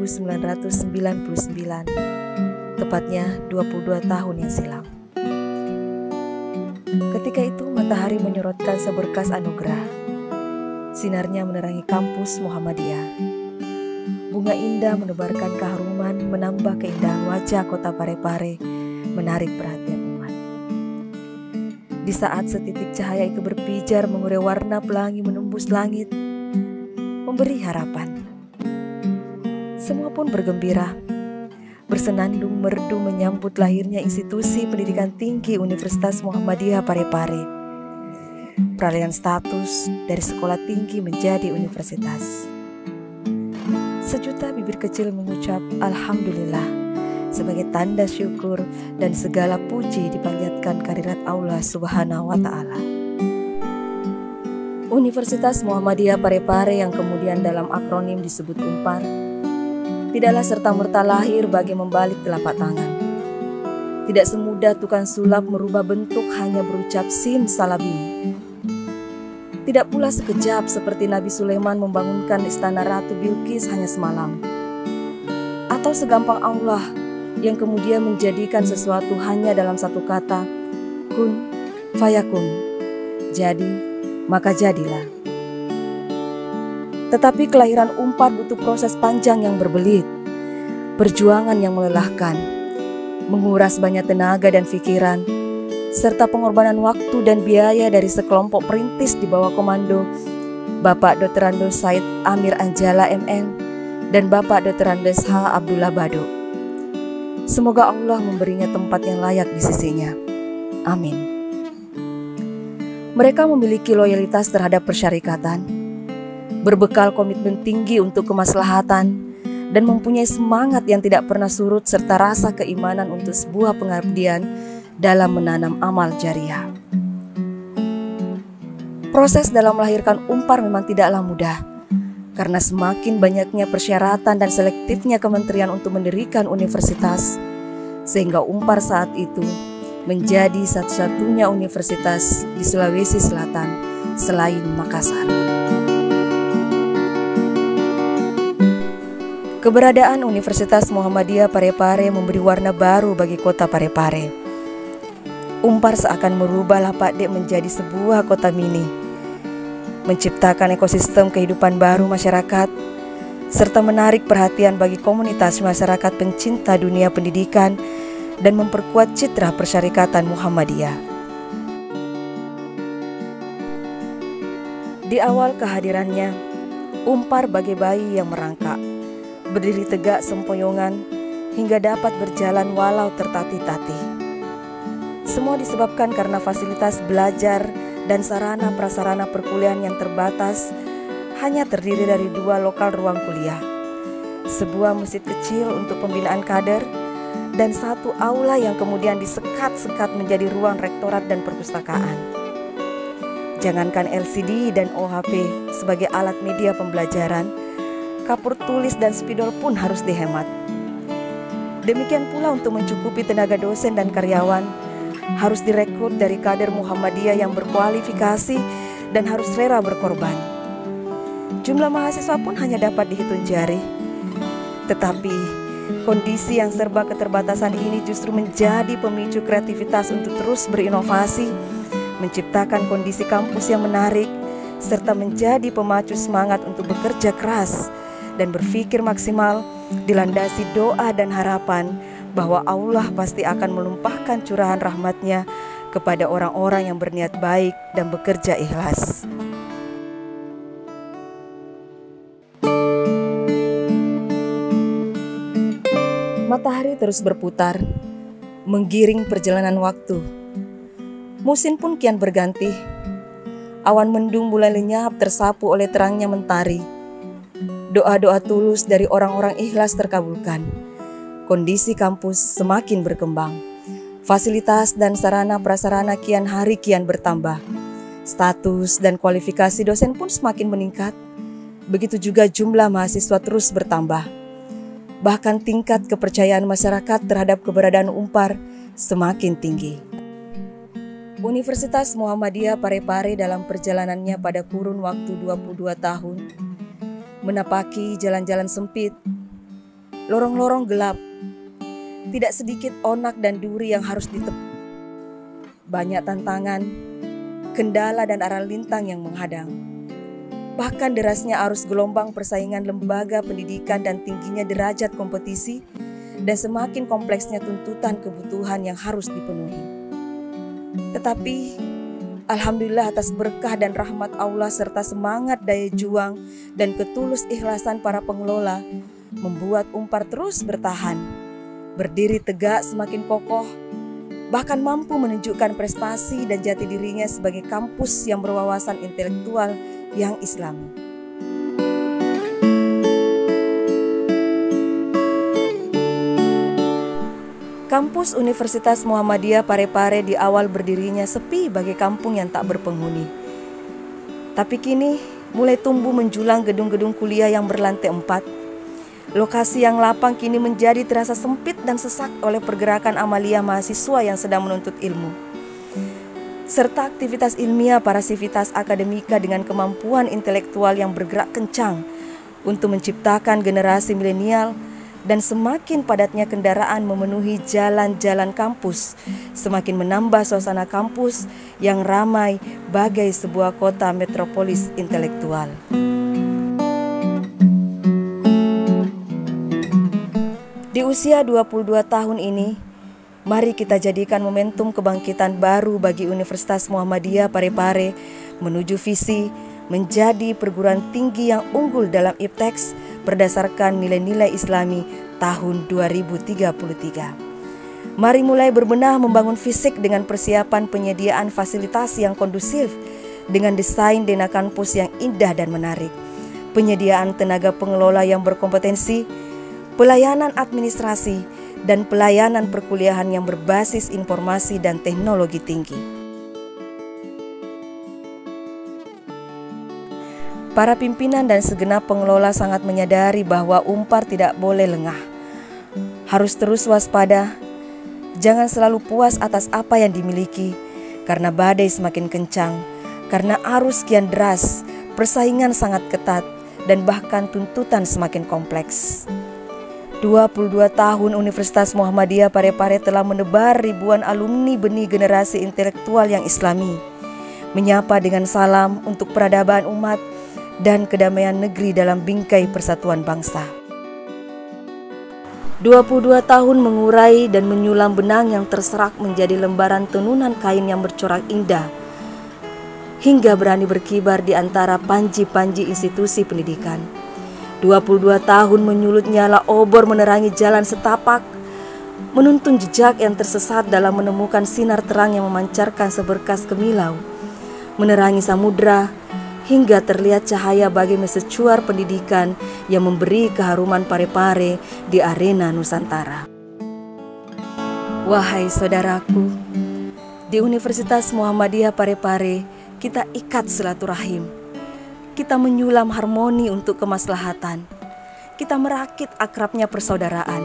1999, tepatnya 22 tahun yang silam. Ketika itu matahari menyorotkan seberkas anugerah. Sinarnya menerangi kampus Muhammadiyah. Bunga indah menebarkan keharuman, menambah keindahan wajah kota Parepare, menarik perhatian umat. Di saat setitik cahaya itu berpijar mengurai warna pelangi menembus langit, memberi harapan. Semua pun bergembira, bersenandung merdu menyambut lahirnya institusi pendidikan tinggi Universitas Muhammadiyah Parepare. Peralihan status dari sekolah tinggi menjadi universitas. Sejuta bibir kecil mengucap Alhamdulillah sebagai tanda syukur dan segala puji dipanjatkan kehadirat Allah Subhanahu wa Ta'ala. Universitas Muhammadiyah Parepare yang kemudian dalam akronim disebut UNPAR tidaklah serta-merta lahir bagi membalik telapak tangan. Tidak semudah tukang sulap merubah bentuk hanya berucap simsalabim. Tidak pula sekejap seperti Nabi Sulaiman membangunkan istana Ratu Bilqis hanya semalam. Atau segampang Allah yang kemudian menjadikan sesuatu hanya dalam satu kata, kun fayakun, jadi maka jadilah. Tetapi kelahiran UNPAR butuh proses panjang yang berbelit, perjuangan yang melelahkan, menguras banyak tenaga dan pikiran, serta pengorbanan waktu dan biaya dari sekelompok perintis di bawah komando Bapak Dr. Andes Said Amir Anjala MN dan Bapak Dr. Andes H. Abdullah Bado. Semoga Allah memberinya tempat yang layak di sisinya. Amin. Mereka memiliki loyalitas terhadap persyarikatan, berbekal komitmen tinggi untuk kemaslahatan, dan mempunyai semangat yang tidak pernah surut serta rasa keimanan untuk sebuah pengabdian dalam menanam amal jariah. Proses dalam melahirkan UNPAR memang tidaklah mudah, karena semakin banyaknya persyaratan dan selektifnya kementerian untuk mendirikan universitas, sehingga UNPAR saat itu menjadi satu-satunya universitas di Sulawesi Selatan selain Makassar. Keberadaan Universitas Muhammadiyah Parepare memberi warna baru bagi kota Parepare. UNPAR seakan merubah Lapakdek menjadi sebuah kota mini, menciptakan ekosistem kehidupan baru masyarakat, serta menarik perhatian bagi komunitas masyarakat pencinta dunia pendidikan dan memperkuat citra persyarikatan Muhammadiyah. Di awal kehadirannya, UNPAR bagai bayi yang merangkak, berdiri tegak sempoyongan hingga dapat berjalan walau tertatih-tatih. Semua disebabkan karena fasilitas belajar dan sarana prasarana perkuliahan yang terbatas hanya terdiri dari 2 lokal ruang kuliah, sebuah masjid kecil untuk pembinaan kader, dan 1 aula yang kemudian disekat-sekat menjadi ruang rektorat dan perpustakaan. Jangankan LCD dan OHP sebagai alat media pembelajaran, kapur tulis dan spidol pun harus dihemat. Demikian pula untuk mencukupi tenaga dosen dan karyawan, harus direkrut dari kader Muhammadiyah yang berkualifikasi dan harus rela berkorban. Jumlah mahasiswa pun hanya dapat dihitung jari. Tetapi kondisi yang serba keterbatasan ini justru menjadi pemicu kreativitas untuk terus berinovasi, menciptakan kondisi kampus yang menarik, serta menjadi pemacu semangat untuk bekerja keras dan berpikir maksimal, dilandasi doa dan harapan bahwa Allah pasti akan melumpahkan curahan rahmat-Nya kepada orang-orang yang berniat baik dan bekerja ikhlas. Matahari terus berputar, menggiring perjalanan waktu. Musim pun kian berganti. Awan mendung mulai lenyap tersapu oleh terangnya mentari. Doa-doa tulus dari orang-orang ikhlas terkabulkan. Kondisi kampus semakin berkembang. Fasilitas dan sarana prasarana kian hari kian bertambah. Status dan kualifikasi dosen pun semakin meningkat. Begitu juga jumlah mahasiswa terus bertambah. Bahkan tingkat kepercayaan masyarakat terhadap keberadaan UNPAR semakin tinggi. Universitas Muhammadiyah Parepare dalam perjalanannya pada kurun waktu 22 tahun menapaki jalan-jalan sempit, lorong-lorong gelap, tidak sedikit onak dan duri yang harus ditepuk. Banyak tantangan, kendala dan arah lintang yang menghadang. Bahkan derasnya arus gelombang persaingan lembaga pendidikan dan tingginya derajat kompetisi dan semakin kompleksnya tuntutan kebutuhan yang harus dipenuhi. Tetapi, alhamdulillah atas berkah dan rahmat Allah serta semangat daya juang dan ketulus ikhlasan para pengelola membuat Unpar terus bertahan, berdiri tegak semakin kokoh, bahkan mampu menunjukkan prestasi dan jati dirinya sebagai kampus yang berwawasan intelektual yang Islami. Kampus Universitas Muhammadiyah Parepare di awal berdirinya sepi bagai kampung yang tak berpenghuni. Tapi kini mulai tumbuh menjulang gedung-gedung kuliah yang berlantai 4. Lokasi yang lapang kini menjadi terasa sempit dan sesak oleh pergerakan amalia mahasiswa yang sedang menuntut ilmu. Serta aktivitas ilmiah para sivitas akademika dengan kemampuan intelektual yang bergerak kencang untuk menciptakan generasi milenial dan semakin padatnya kendaraan memenuhi jalan-jalan kampus, semakin menambah suasana kampus yang ramai bagai sebuah kota metropolis intelektual. Di usia 22 tahun ini, mari kita jadikan momentum kebangkitan baru bagi Universitas Muhammadiyah Parepare menuju visi menjadi perguruan tinggi yang unggul dalam IPTEX berdasarkan nilai-nilai Islami tahun 2033. Mari mulai berbenah membangun fisik dengan persiapan penyediaan fasilitas yang kondusif dengan desain Dena kampus yang indah dan menarik, penyediaan tenaga pengelola yang berkompetensi, pelayanan administrasi, dan pelayanan perkuliahan yang berbasis informasi dan teknologi tinggi. Para pimpinan dan segenap pengelola sangat menyadari bahwa Unpar tidak boleh lengah. Harus terus waspada, jangan selalu puas atas apa yang dimiliki, karena badai semakin kencang, karena arus kian deras, persaingan sangat ketat, dan bahkan tuntutan semakin kompleks. 22 tahun Universitas Muhammadiyah Parepare telah menebar ribuan alumni benih generasi intelektual yang Islami, menyapa dengan salam untuk peradaban umat dan kedamaian negeri dalam bingkai persatuan bangsa. 22 tahun mengurai dan menyulam benang yang terserak menjadi lembaran tenunan kain yang bercorak indah, hingga berani berkibar di antara panji-panji institusi pendidikan. 22 tahun menyulut nyala obor menerangi jalan setapak, menuntun jejak yang tersesat dalam menemukan sinar terang yang memancarkan seberkas kemilau, menerangi samudra, hingga terlihat cahaya bagi mesecuar pendidikan yang memberi keharuman Parepare di arena Nusantara. Wahai saudaraku, di Universitas Muhammadiyah Parepare kita ikat silaturahim. Kita menyulam harmoni untuk kemaslahatan. Kita merakit akrabnya persaudaraan,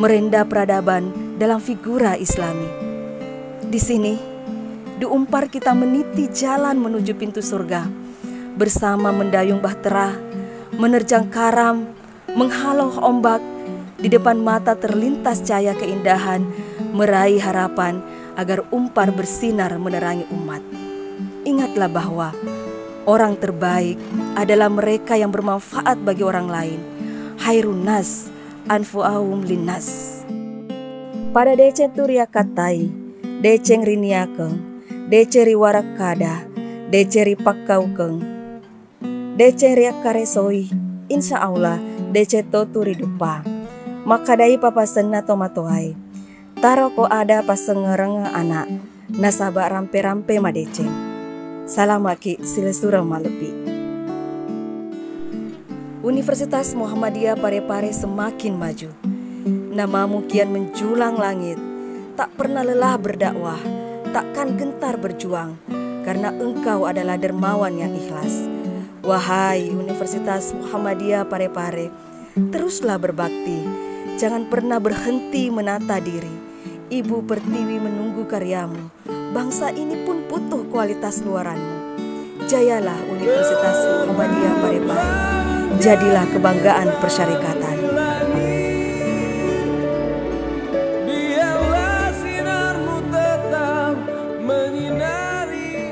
merenda peradaban dalam figura Islami. Di sini, di Unpar kita meniti jalan menuju pintu surga, bersama mendayung bahtera, menerjang karam, menghalau ombak, di depan mata terlintas cahaya keindahan, meraih harapan agar Unpar bersinar menerangi umat. Ingatlah bahwa orang terbaik adalah mereka yang bermanfaat bagi orang lain. Hairun nas anfu'ahum linnas. Pada deceng turia katai, deceng riniakeng, deceng riwarak kada, deceng ripakkaukeng, deceng riak karesoi, insya Allah deceng toturi dupa. Makadai papasenna tomatoai, taro ko ada pasengereng anak, nasaba rampe-rampe madeceng. Salamaki silesura malepi. Universitas Muhammadiyah Parepare semakin maju. Namamu kian menjulang langit. Tak pernah lelah berdakwah, takkan gentar berjuang, karena engkau adalah dermawan yang ikhlas. Wahai Universitas Muhammadiyah Parepare, teruslah berbakti. Jangan pernah berhenti menata diri. Ibu Pertiwi menunggu karyamu. Bangsa ini pun butuh kualitas luaranmu. Jayalah Universitas Muhammadiyah Parepare. Jadilah kebanggaan persyarikatan.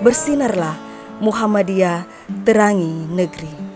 Bersinarlah Muhammadiyah, terangi negeri.